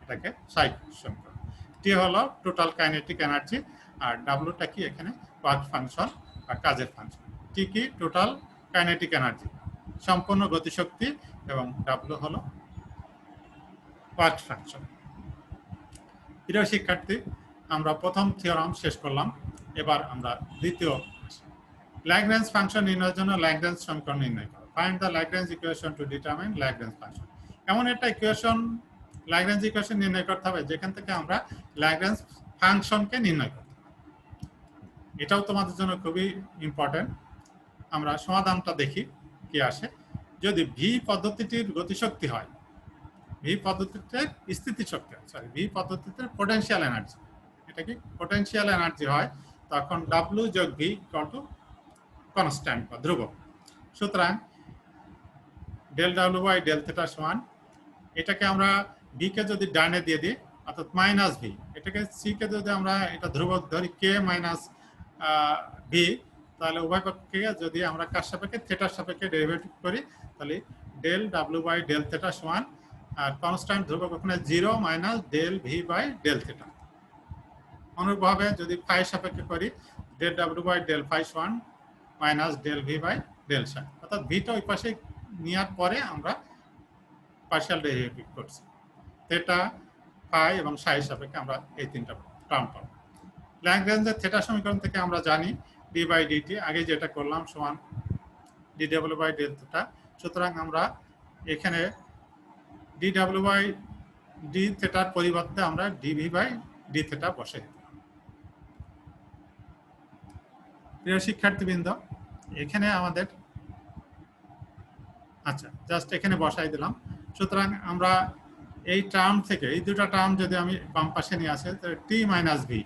এটাকে সাই সমীকরণ। টি হলো টোটাল কাইনেটিক এনার্জি, আর ডাব্লিউটা কি এখানে ওয়ার্ক ফাংশন বা কাজের ফাংশন। টি কি টোটাল কাইনেটিক এনার্জি, সম্পূর্ণ গতিশক্তি, এবং ডাব্লিউ হলো ওয়ার্ক ফাংশন। প্রিয় শিক্ষার্থী, আমরা প্রথম থিওরাম শেষ করলাম, এবার আমরা দ্বিতীয় ল্যাগ্রাঞ্জ ফাংশন নির্ণয়ের জন্য ল্যাগ্রাঞ্জ সমীকরণ নির্ণয় করো। Find the Lagrange equation to determine Lagrange function. এমন একটা ইকুয়েশন ল্যাগ্রাঞ্জ ইকুয়েশন নির্ণয় করতে হবে যেখান থেকে আমরা ল্যাগ্রাঞ্জ ফাংশনকে নির্ণয় করতে পারি। এটাও তোমাদের জন্য খুবই ইম্পর্টেন্ট। আমরা সমাধানটা দেখি কি আসে। যদি ভি পদ্ধতিটির গতিশক্তি হয়, ভি পদ্ধতিতে স্থিতিশক্তি, ভি পদ্ধতিতে পোটেনশিয়াল এনার্জি, এটা কি পোটেনশিয়াল এনার্জি হয়, তখন ডাব্লিউ যোগ ভি ইকুয়াল টু কনস্ট্যান্ট বা ধ্রুবক। সুতরাং del W by del theta সমান, এটাকে আমরা ভি কে যদি ডানে দিয়ে দিই অর্থাৎ মাইনাস ভি, এটাকে সি কে যদি আমরা এটা ধ্রুবক ধরি কে মাইনাস ভি, তাহলে উভয় পক্ষকে যদি আমরা কার সাপেক্ষে থিটার সাপেক্ষে ডেরিভেটিভ করি, তাহলে del W by del theta সমান, আর কনস্ট্যান্ট ধ্রুবক ওখানে 0 minus del v by del theta. অনুরূপভাবে যদি ফাই সাপেক্ষে করি, del W by del phi সমান minus del v by del psi, অর্থাৎ ভিটা ওই পাশে নেওয়ার পরে আমরা পার্শিয়াল ডেরিভেটিভ করছি। থিটা, ফাই এবং সাই সাপেক্ষে আমরা এই তিনটা টার্ম পাবো। ল্যাগ্রেঞ্জের থিটা সমীকরণ থেকে আমরা জানি ডি বাই ডিটি, আগে যেটা করলাম, সমান d W by del theta. সুতরাং আমরা এখানে ডি ডাব্লিউ বাই ডি থিটার পরিবর্তে আমরা ডিভি বাই ডি থিটা বসে দিলাম। প্রিয় শিক্ষার্থীবৃন্দ, এখানে আমাদের আচ্ছা জাস্ট এখানে বসাই দিলাম। সুতরাং আমরা এই টার্ম থেকে, এই দুটো টার্ম যদি আমি বাম পাশে নিয়ে আসি, টি মাইনাস ভি,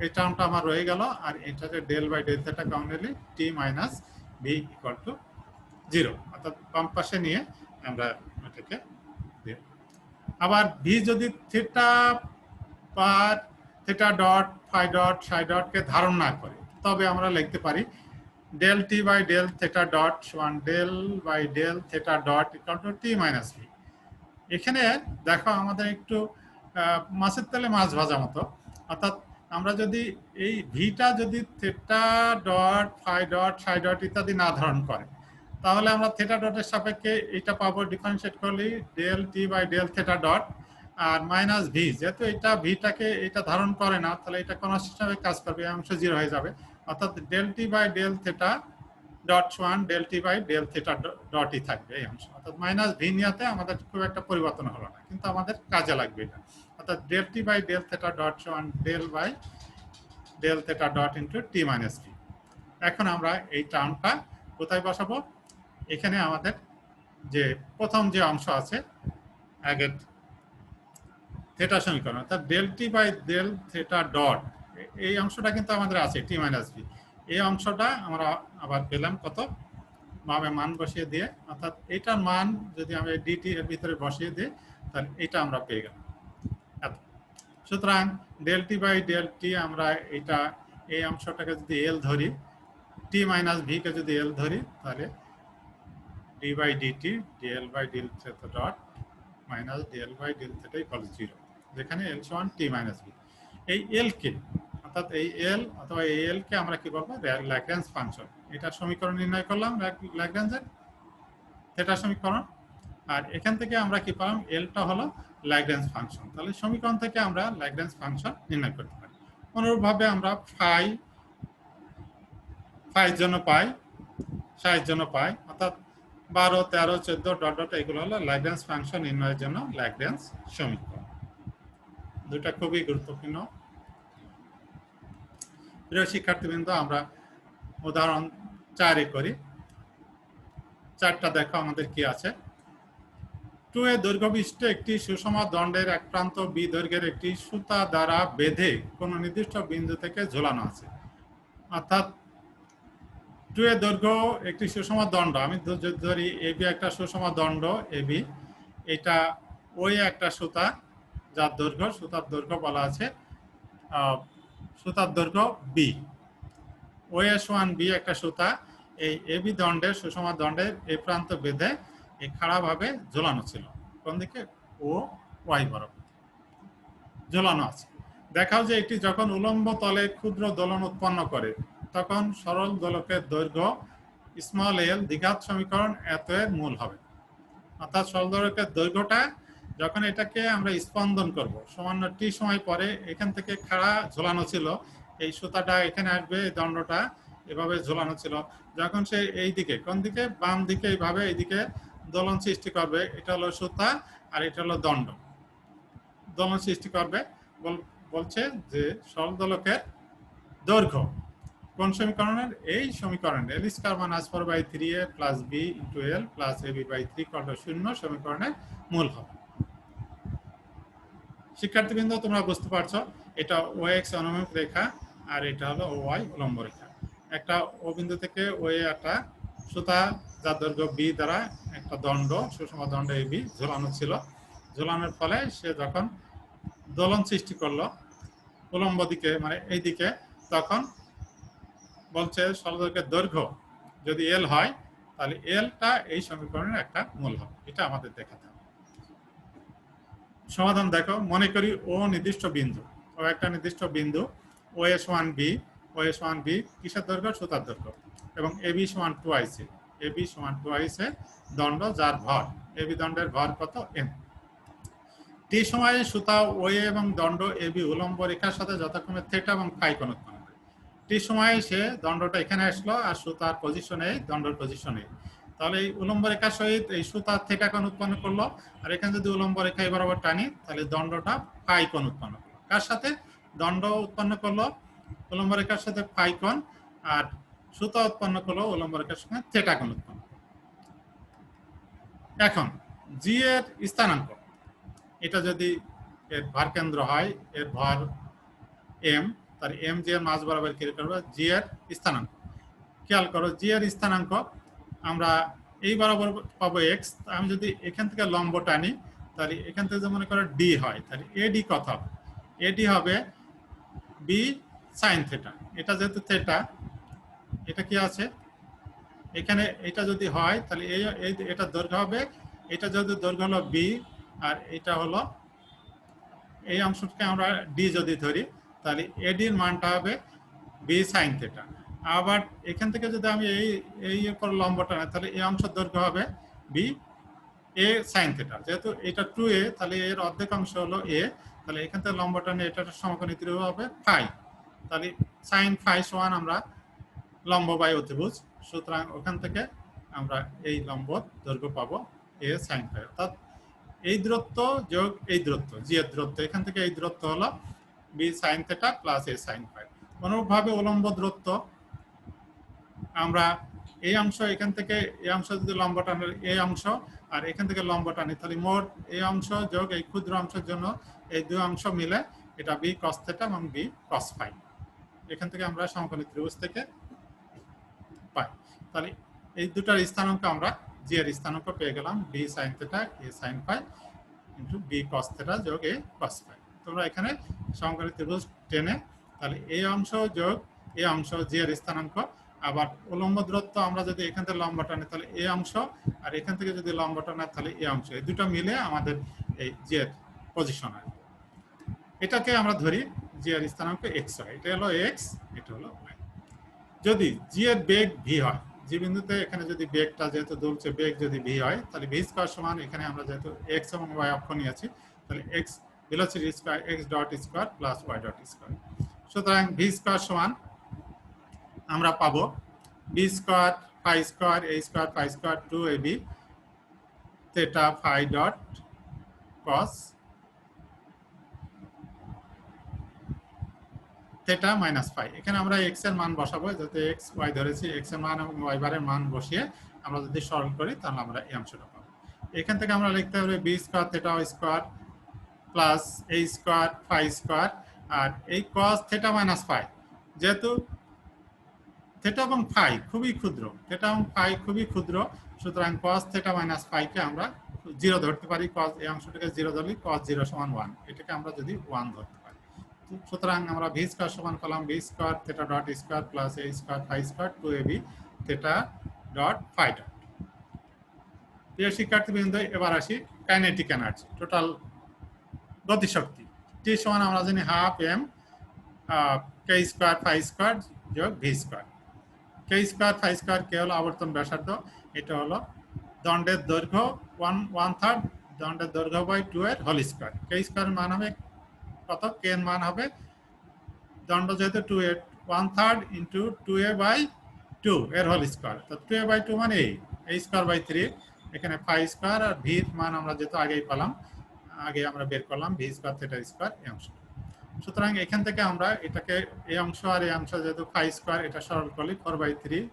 এই টার্মটা আমার রয়ে গেল, আর এটাতে del by del theta common নিলে T minus V equal to 0, অর্থাৎ বাম পাশে নিয়ে আমরা এটাকে দিই। আবার ভি যদি theta per theta dot phi dot psi ডটকে ধারণ না করে, তবে আমরা লিখতে পারি del T by del theta dot সমান del by del theta dot equal to t minus v. এখানে দেখো আমাদের একটু মাছের তেলে মাছ ভাজা মতো, অর্থাৎ আমরা যদি এই ভিটা যদি থিটা ডট ফাই ডট সাই ডট ইত্যাদি না ধারণ করে, তাহলে আমরা থিটা ডটের সাপেক্ষে এটা পাবো ডিফারেন্সিয়েট করলে del T by del theta dot, আর মাইনাস ভি, যেহেতু এটা ভিটাকে এটা ধারণ করে না, তাহলে এটা কনস্ট্যান্ট হিসেবে কাজ করবে, এই অংশ 0 হয়ে যাবে, অর্থাৎ del T by del theta dot সমান del T by del theta ডটই থাকবে এই অংশ। অর্থাৎ মাইনাস ভি নিয়াতে আমাদের খুব একটা পরিবর্তন হলো না, কিন্তু আমাদের কাজে লাগবে এটা। অর্থাৎ del T by del theta dot সমান del by del theta dot into t minus v. এখন আমরা এই টার্মটা কোথায় বসাবো? এখানে আমাদের যে প্রথম যে অংশ আছে আগের থিটা সমীকরণ, অর্থাৎ del T by del theta dot, এই অংশটা কিন্তু আমাদের আছে টি মাইনাস ভি, এই অংশটা আমরা আবার পেলাম কত, ভাবে মান বসিয়ে দিয়ে, অর্থাৎ এইটার মান যদি আমরা ডিটি এর ভিতরে বসিয়ে দিই, তাহলে এটা আমরা পেয়ে গেলাম। সুতরাং del T by del T, আমরা এটা এই অংশটাকে যদি এল ধরি, টি মাইনাস ভি কে যদি এল ধরি, তাহলে d by dt dL by del theta dot minus dL by del theta equal 0, যেখানে এল সমান টি মাইনাস ভি। এই এল কে, অর্থাৎ এই এল অথবা এই এল কে আমরা কি বলবো? Lagrange function. এটা সমীকরণ নির্ণয় করলাম ল্যাগ্রেঞ্জের থিটা সমীকরণ, আর এখান থেকে আমরা কি পেলাম? এলটা হলো ল্যাগ্রেঞ্জ ফাংশন। তাহলে সমীকরণ থেকে আমরা ল্যাগ্রেঞ্জ ফাংশন নির্ণয় করতে পারি। অনুরূপভাবে আমরা ফাই জন্য পাই, সাইয়ের জন্য পাই, অর্থাৎ 12, 13, 14 ডট ডট, এগুলো হলো ল্যাগ্রেঞ্জ ফাংশন নির্ণয়ের জন্য ল্যাগ্রেঞ্জ সমীকরণ। দুটা খুবই গুরুত্বপূর্ণ। প্রিয় শিক্ষার্থীবৃন্দ, আমরা উদাহরণ 4 করি। 4টা দেখো আমাদের কি আছে। 2a দৈর্ঘ্য বিশিষ্ট একটি সুষম দণ্ডের এক প্রান্ত বি দৈর্ঘ্যের একটি সুতা দ্বারা বেঁধে কোনো নির্দিষ্ট বিন্দু থেকে ঝোলানো আছে। অর্থাৎ 2a দৈর্ঘ্য একটি সুষম দণ্ড, আমি ধরি এবি একটা সুষম দণ্ড এবি, এটা ওই একটা সুতা যার দৈর্ঘ্য, সুতার দৈর্ঘ্য বলা আছে সুতার দৈর্ঘ্য বি, ও এ সমান বি একটা সুতা, এই এবি দণ্ডের সুষম দণ্ডের এই প্রান্ত বেঁধে এই খাড়াভাবে ঝোলানো ছিল। কোন দিকে? ও ওয়াই বরাবর ঝোলানো আছে। দেখাও যে এটি যখন উলম্ব তলে ক্ষুদ্র দোলন উৎপন্ন করে, তখন সরল দোলকের দৈর্ঘ্য স্মল এল দ্বিঘাত সমীকরণ এত এর মূল হবে। অর্থাৎ সরল দোলকের দৈর্ঘ্যটা যখন এটাকে আমরা স্পন্দন করব, সামান্য টি সময় পরে এখান থেকে খাড়া ঝোলানো ছিল, এই সুতাটা এখানে আসবে, এই দণ্ডটা এভাবে ঝোলানো ছিল, যখন সে এই দিকে, কোন দিকে? বাম দিকে, এইভাবে এইদিকে দোলন সৃষ্টি করবে, এটা হলো সুতা আর এটা হলো দণ্ড, দোলন সৃষ্টি করবে। বলছে যে সরল দোলকের দৈর্ঘ্য কোন সমীকরণের? এই সমীকরণের l square minus 4/3a plus b into l plus ab/3 0 সমীকরণের মূল হবে। শিক্ষার্থীবৃন্দ, তোমরা বুঝতে পারছো এটা ও এক্স অনুভূমিক রেখা আর এটা হলো ও ওয়াই উলম্ব রেখা। একটা ও বিন্দু থেকে ওই একটা সুতা যার দৈর্ঘ্য বি দ্বারা একটা দণ্ড সুষম দণ্ড এ বি ঝোলানো ছিল। ঝোলানোর ফলে সে যখন দোলন সৃষ্টি করলো উলম্ব দিকে মানে এই দিকে, তখন বলছে সরলদৈর্ঘ্যের দৈর্ঘ্য যদি এল হয় তাহলে এলটা এই সমীকরণের একটা মূল হবে। এটা আমাদের দেখাতে হবে। সমাধান দেখো, মনে করি ও নির্দিষ্ট বিন্দু, ও একটা নির্দিষ্ট বিন্দু, ও এস ওয়ান বি, ও এস ওয়ান বি কিসের দৈর্ঘ্য? সুতার দৈর্ঘ্য, এবং এ বি সমান 2ic, এ বি সমান 2ic দণ্ড যার ভর, এ বি দণ্ডের ভর কত? এম। টি সময়ে সুতা ও এবং দণ্ড এ বি উলম্ব রেখার সাথে যথাক্রমে থিটা এবং ফাই কোণ উৎপন্ন করে। টি সময়ে সে দণ্ডটা এখানে আসলো আর সুতার পজিশনে দণ্ডের পজিশনে, তাহলে এই উলম্ব রেখার সহিত এই সুতার থিটা কোণ উৎপন্ন করলো, আর এখানে যদি উলম্ব রেখা এই বরাবর টানি তাহলে দণ্ডটা ফাই কোণ উৎপন্ন করলো। কার সাথে? দণ্ড উৎপন্ন করলো উলম্ব রেখার সাথে ফাই কোণ, আর সুতা উৎপন্ন করলো উলম্ব রেখার সঙ্গে থিটা কোণ উৎপন্ন। এখন জি এর স্থানাঙ্ক, এটা যদি এর ভর কেন্দ্র হয়, এর ভর এম, তার এম জি এর মাঝ বরাবর কি করবে? জি এর স্থানাঙ্ক। খেয়াল করো, জি এর স্থানাঙ্ক আমরা এই বরাবর পাবো এক্স। আমি যদি এখান থেকে লম্ব টানি তাহলে এখান থেকে মনে করো ডি হয়, তাহলে এডি কত হবে? এডি হবে বি সাইন থিটা। এটা যেহেতু থিটা, এটা কি আছে এখানে, এটা যদি হয় তাহলে এটা দৈর্ঘ্য হবে, এটা যদি দৈর্ঘ্য হলো বি আর এটা হলো এই অংশটাকে আমরা ডি যদি ধরি তাহলে এডির মানটা হবে বি সাইন থিটা। আবার এখান থেকে যদি আমি এই উপর লম্বটা নেই তাহলে এই অংশের দৈর্ঘ্য হবে বি এ সাইন থিটা। যেহেতু এটা 2a, তাহলে এর অর্ধেক অংশ হলো এ, তাহলে এখান থেকে লম্বটা নিয়ে এটা সমকোণী ত্রিভুজ হবে ফাই। তাহলে সাইন ফাই সমান আমরা লম্ব বাই অতিভুজ, সুতরাং ওখান থেকে আমরা এই লম্ব দৈর্ঘ্য পাবো এ সাইন ফাই। অর্থাৎ এই দূরত্ব যোগ এই দূরত্ব, জি এর দূরত্ব, এখান থেকে এই দূরত্ব হলো বি সাইন থিটা প্লাস এ সাইন ফাই। অনুরূপভাবে উলম্ব দূরত্ব আমরা এই অংশ, এখান থেকে এই অংশ যদি লম্ব টানি এই অংশ, আর এখান থেকে লম্ব টানি তাহলে মোট এই অংশ যোগ এই ক্ষুদ্র অংশের জন্য এই দুই অংশ মিলে এটা বি কস থিটা এবং বি কস ফাই। এখান থেকে আমরা সমকোণী ত্রিভুজ থেকে পাই। তাহলে এই দুটার স্থানাঙ্ক আমরা জি এর স্থানাঙ্ক পেয়ে গেলাম b sine theta a sine phi into b cos theta যোগ এ কস ফাই। তোমরা এখানে সমকোণী ত্রিভুজ টেনে তাহলে এই অংশ যোগ এই অংশ জি এর স্থানাঙ্ক, আবার উলম্ব দূরত্ব আমরা যদি এখান থেকে লম্ব টানি তাহলে এই অংশ, আর এখান থেকে যদি লম্ব টানা তাহলে এই অংশ, এই দুটো মিলে আমাদের এই জি এর পজিশন হয়। এটাকে আমরা ধরি জি এর স্থানাঙ্ক এক্স হয়, এটা হলো এক্স, এটা হলো ওয়াই। যদি জি এর বেগ ভি হয়, যে বিন্দুতে এখানে যদি বেগটা যেহেতু দুলছে বেগ যদি ভি হয় তাহলে ভি স্কয়ার সমান, এখানে আমরা যেহেতু এক্স এবং ওয়াই অক্ষ নিয়েছি তাহলে x velocity square x dot square plus y dot square. সুতরাং ভি স্কয়ার সমান আমরা পাবো b square phi square a square phi square 2ab theta phi dot cos theta minus phi. এখানে আমরা এক্স এর মান বসাবো, যাতে এক্স ওয়াই ধরেছি, এক্স এর মান এবং ওয়াই বারের মান বসিয়ে আমরা যদি সরল করি তাহলে আমরা এই অংশটা পাবো। এখান থেকে আমরা লিখতে হবে b square theta y square plus a square phi square, আর এই কস থিটা মাইনাস ফাই, যেহেতু থিটা এবং ফাই খুবই ক্ষুদ্র, থিটা এবং ফাই খুবই ক্ষুদ্র, সুতরাং cos থিটা মাইনাস ফাইকে আমরা 0 ধরতে পারি। cos এই অংশটাকে 0 ধরলে cos 0 সমান 1, এটাকে আমরা যদি 1 ধরতে পারি, সুতরাং আমরা ভি স্কয়ার সমান পেলাম b square theta dot square plus a square phi square 2ab theta dot phi dot. প্রিয় শিক্ষার্থীবৃন্দ, এবার আসি কাইনেটিক এনার্জি, টোটাল গতিশক্তি। টি সমান আমরা জানি half M K square phi square যোগ V square. K square phi square K হলো আবর্তন ব্যাসার্ধ, এটা হলো দণ্ডের দৈর্ঘ্য 1/3 দণ্ডের দৈর্ঘ্য বাই 2 এর হোল স্কয়ার। কে স্কয়ারের মান হবে কত? কে এর মান হবে দণ্ড যেহেতু 2 এর 1/3 ইন্টু 2a বাই 2 এর হোল স্কয়ার, তো 2a বাই 2 মানে a স্কয়ার বাই 3, এখানে ফাই স্কয়ার আর ভি এর মান আমরা যেহেতু আগেই পেলাম, আগে আমরা বের করলাম ভি স্কয়ার থিটা স্কয়ার এই অংশ। সুতরাং এখান থেকে আমরা এটাকে এই অংশ আর এই অংশ যেহেতু ফাই স্কয়ার, এটা সরল করলে 4/3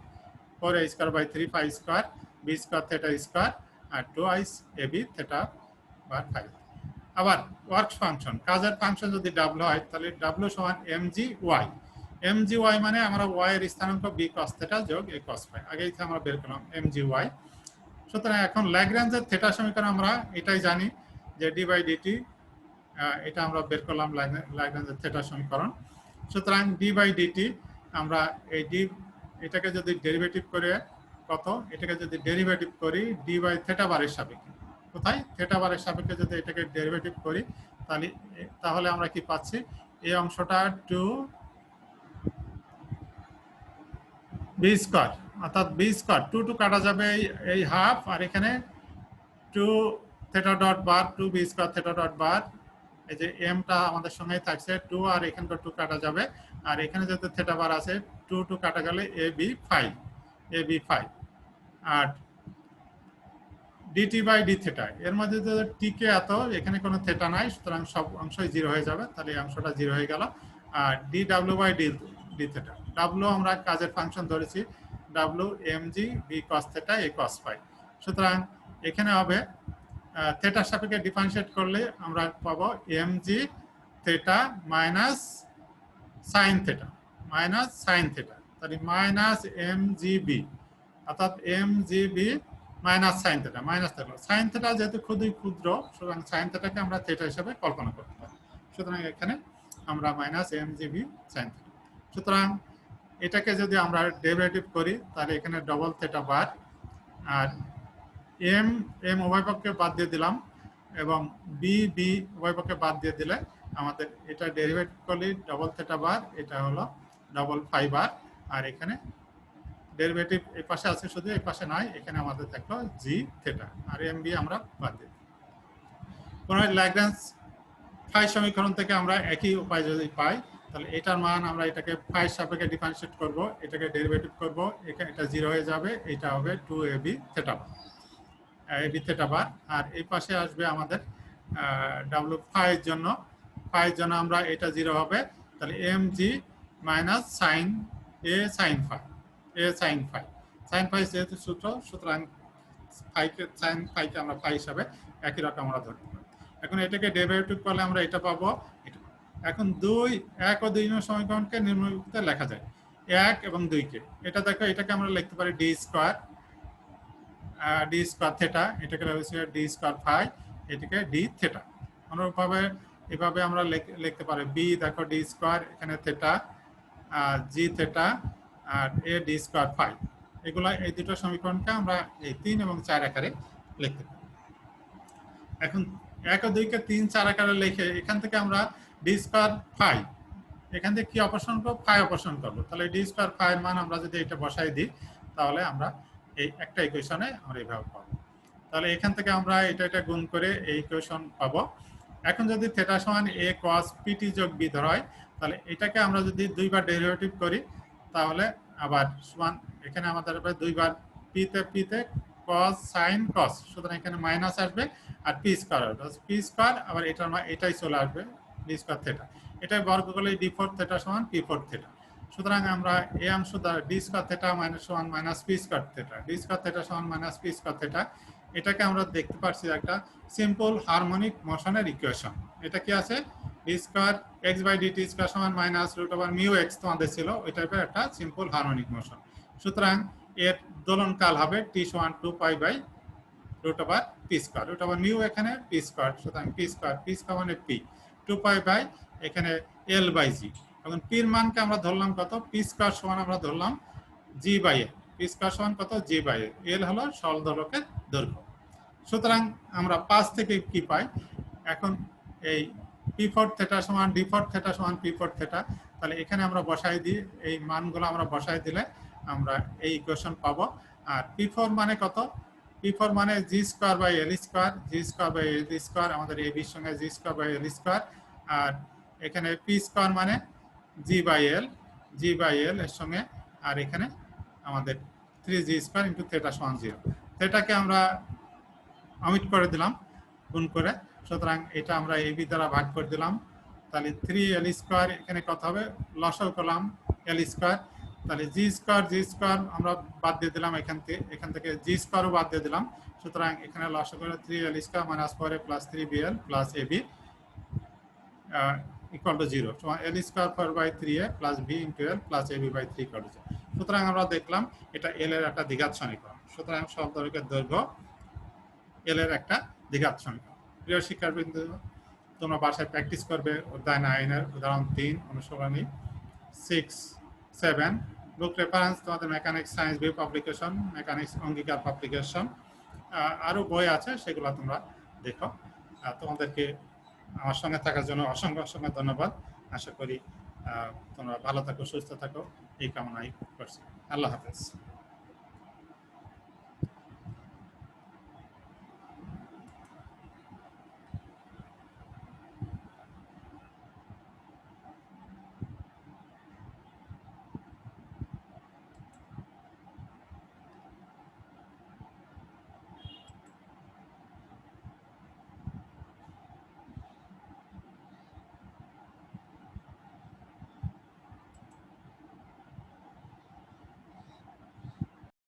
4a square by 3 phi square B square theta square আর 2ab থিটা বাই ফাই। আবার ওয়ার্ক ফাংশন, কাজের ফাংশন যদি ডাব্লিউ হয় তাহলে ডাব্লিউ সমান mg ওয়াই। mgy মানে আমরা y এর স্থানাঙ্ক b cos থিটা যোগ a cos phi আগেই থেকে আমরা বের করলাম mgy। সুতরাং এখন ল্যাগ্রাঞ্জের থিটা সমীকরণ আমরা এটাই জানি যে d বাই dt, এটা আমরা বের করলাম ল্যাগ্রাঞ্জের থিটা সমীকরণ। সুতরাং d বাই dt আমরা এই d এটাকে যদি ডেরিভেটিভ করে কত, এটাকে যদি ডেরিভেটিভ করি d বাই থিটা বারের সাপেক্ষে, কোথায় থিটা বারের সাপেক্ষে যদি এটাকে ডেরিভেটিভ করি তাহলে আমরা কি পাচ্ছি, এই অংশটা 2b স্কয়ার, অর্থাৎ b স্কয়ার 2 কাটা যাবে এই হাফ, আর এখানে 2 থিটা ডট বার 2b স্কয়ার থিটা ডট বার, এই যে mটা আমাদের সঙ্গেই থাকছে 2, আর এখানকার 2 কাটা যাবে, আর এখানে যেহেতু থিটা বার আছে 2 কাটা গেলে ab phi, আর dt বাই d থিটা এর মধ্যে যদি t কে এত, এখানে কোনো থিটা নাই, সুতরাং সব অংশই 0 হয়ে যাবে, তাহলে এই অংশটা 0 হয়ে গেল। আর dw by d theta, w আমরা কাজের ফাংশন ধরেছি w mg b cos theta a cos phi। সুতরাং এখানে হবে থিটার সাপেক্ষে ডিফারেন্সিয়েট করলে আমরা পাবো mg theta minus sin theta, তাহলে মাইনাস mgb, অর্থাৎ mgb minus sin theta, sin theta যেহেতু খুবই ক্ষুদ্র, সুতরাং sin থিটাকে আমরা থিটা হিসেবে কল্পনা করতে পারি। সুতরাং এখানে আমরা মাইনাস mgb sin থিটা। সুতরাং এটাকে যদি আমরা ডেরিভেটিভ করি তাহলে এখানে ডবল থিটা বার, আর m উভয় পক্ষে বাদ দিয়ে দিলাম, এবং b উভয় পক্ষে বাদ দিয়ে দিলে আমাদের এটা ডেরিভেটিভ করলে ডবল থিটা বার, এটা হলো ডবল ফাই বার, আর এখানে ডেরিভেটিভ এই পাশে আছে শুধু, এই পাশে নাই, এখানে আমাদের থাকলো জি থিটা, আর mb আমরা বাদ দিই। পুনরায় ল্যাগ্রাঞ্জ ফাই সমীকরণ থেকে আমরা একই উপায় যদি পাই, তাহলে এটার মান আমরা এটাকে ফাই সাপেক্ষে ডিফারেন্সিয়েট করব, এটাকে ডেরিভেটিভ করব, এখানে এটা 0 হয়ে যাবে, এটা হবে 2ab থিটা বার, ab থিটা বার, আর এই পাশে আসবে আমাদের w ফাইয়ের জন্য আমরা এটা 0 হবে, তাহলে mg minus sin a sin phi, sin phi যেহেতু সূত্র, সুতরাং sin phi কে আমরা phi হিসাবে একই রকম আমরা ধরতে পারি। এখন এটাকে ডেরিভেটিভ করলে আমরা এটা পাবো। এখন 1 ও 2 নং সমীকরণকে নিম্নলিখিত লেখা যায়, 1 এবং 2 কে, এটা দেখো, এটাকে আমরা লিখতে পারি d স্কয়ার থিটা, এটাকে d স্কয়ার phi, এটাকে d থিটা। অনুরূপভাবে এভাবে আমরা লিখতে পারি b, দেখো d স্কয়ার, এখানে থিটা, g থিটা, আর a d স্কয়ার phi। এগুলা এই দুটো সমীকরণকে আমরা এই 3 এবং 4 আকারে লিখতে পারি। এখন 1 ও 2 কে 3, 4 আকারে লিখে এখান থেকে আমরা d স্কয়ার phi, এখান থেকে কি অপসারণ করব, phi অপসারণ করব, তাহলে d স্কয়ার phi এর মান আমরা যদি এটা বসাই দিই তাহলে আমরা এই একটা ইকুয়েশনে আমরা এইভাবে পাবো। তাহলে এখান থেকে আমরা এটা গুণ করে এই ইকুয়েশন পাবো। এখন যদি থিটা সমান a cos pt যোগ b ধরা হয়, তাহলে এটাকে আমরা যদি 2 বার ডেরিভেটিভ করি তাহলে আবার সমান, এখানে আমাদের হবে 2 বার p তে cos sin cos, সুতরাং এখানে মাইনাস আসবে, আর p স্কয়ার হবে, p স্কয়ার, আবার এটাই চলে আসবে d স্কয়ার থিটা, এটাই বর্গ করলে d4 থিটা সমান p4 থিটা। সুতরাং আমরা এই অংশ দ্বারা d স্কয়ার থিটা সমান minus p square theta, d square theta সমান মাইনাস p স্কয়ার থিটা, এটাকে আমরা দেখতে পাচ্ছি একটা সিম্পল হারমোনিক মোশনের ইকুয়েশন। এটা কি আছে, d square x by dt square সমান minus root over mu x তোমাদের ছিল, ওই টাইপের একটা সিম্পল হারমোনিক মোশন। সুতরাং এর দোলনকাল হবে t সমান 2 pi by root over p square, root over mu এখানে p স্কয়ার, সুতরাং p স্কয়ার মানে p, 2 পাই বাই এখানে l বাই g। এখন p এর মানকে আমরা ধরলাম কত, p স্কয়ার সমান আমরা ধরলাম g by l, p square সমান কত, g বাই l, l হলো সরল দোলকের দৈর্ঘ্য। সুতরাং আমরা 5 থেকে কি পাই, এখন এই p4 থিটা সমান d4 থিটা সমান p4 থিটা, তাহলে এখানে আমরা বসাই দিই, এই মানগুলো আমরা বসাই দিলে আমরা এই ইকুয়েশন পাবো। আর p4 মানে কত, p4 মানে g square by l square, g square by l square, আমাদের ab এর সঙ্গে g square by l square, আর এখানে p স্কয়ার মানে g বাই l এর সঙ্গে, আর এখানে আমাদের 3g স্কয়ার ইনটু থিটা সমান 0, থিটাকে আমরা অমিট করে দিলাম গুণ করে, সুতরাং এটা আমরা ab দ্বারা ভাগ করে দিলাম, তাহলে 3l স্কয়ার, এখানে কত হবে, লসাগু করলাম l স্কয়ার, তাহলে g স্কয়ার আমরা বাদ দিয়ে দিলাম, এখান থেকে g স্কয়ারও বাদ দিয়ে দিলাম, সুতরাং এখানে লসাগু করে 3l square minus 4a plus 3bl plus ab equal to 0, সমান l square 4/3a plus b into l plus a b by 3 equal to 0। সুতরাং আমরা দেখলাম এটা এল এর একটা দ্বিঘাত সমীকরণ। সুতরাং সব দৈর্ঘ্যের দৈর্ঘ্য এল এর একটা দ্বিঘাত সমীকরণ। প্রিয় শিক্ষার্থী, তোমরা বাসায় প্র্যাকটিস করবে অধ্যায় 9 এর উদাহরণ 3, অনুশীলনী 6, 7, বুক রেফারেন্স তোমাদের মেকানিক্স সায়েন্স বই পাবলিকেশন, মেকানিক্স অঙ্গীকার পাবলিকেশন, আরও বই আছে, সেগুলো তোমরা দেখো। তোমাদেরকে আমার সঙ্গে থাকার জন্য অসংখ্য অসংখ্য ধন্যবাদ। আশা করি তোমরা ভালো থাকো, সুস্থ থাকো, এই কামনাই করছি। আল্লাহ হাফেজ।